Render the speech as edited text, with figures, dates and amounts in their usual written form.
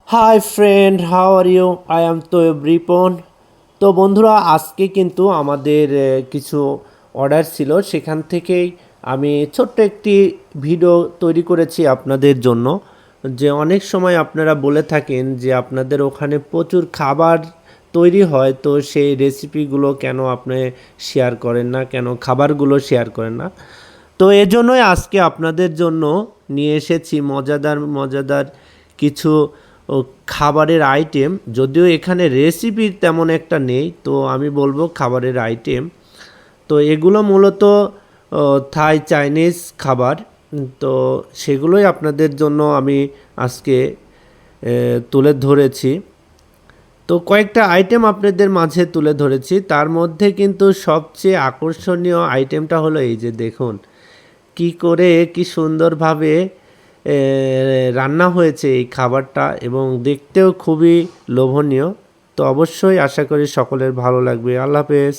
High friend, how are you? I am Toyeb Ripon. তো বন্ধুরা, আজকে কিন্তু আমাদের কিছু অর্ডার ছিল, সেখান থেকেই আমি ছোট্ট একটি ভিডিও তৈরি করেছি আপনাদের জন্য। যে অনেক সময় আপনারা বলে থাকেন যে আপনাদের ওখানে প্রচুর খাবার তৈরি হয়, তো সেই রেসিপিগুলো কেন আপনি শেয়ার করেন না, কেন খাবারগুলো শেয়ার করেন না। তো এজন্যই আজকে আপনাদের জন্য নিয়ে এসেছি মজাদার মজাদার কিছু ও খাবারের আইটেম। যদিও এখানে রেসিপি তেমন একটা নেই, তো আমি বলবো খাবারের আইটেম। তো এগুলো মূলত থাই চাইনিজ খাবার। তো সেগুলোই আপনাদের জন্য আমি আজকে তুলে ধরেছি। তো কয়েকটা আইটেম আপনাদের মাঝে তুলে ধরেছি, তার মধ্যে কিন্তু সবচেয়ে আকর্ষণীয় আইটেমটা হলো এই যে দেখুন কি করে কি সুন্দরভাবে এ, রান্না হয়েছে এই খাবারটা, এবং দেখতেও খুবই লোভনীয়। তো অবশ্যই আশা করি সকলের ভালো লাগবে। আল্লাহ হাফেজ।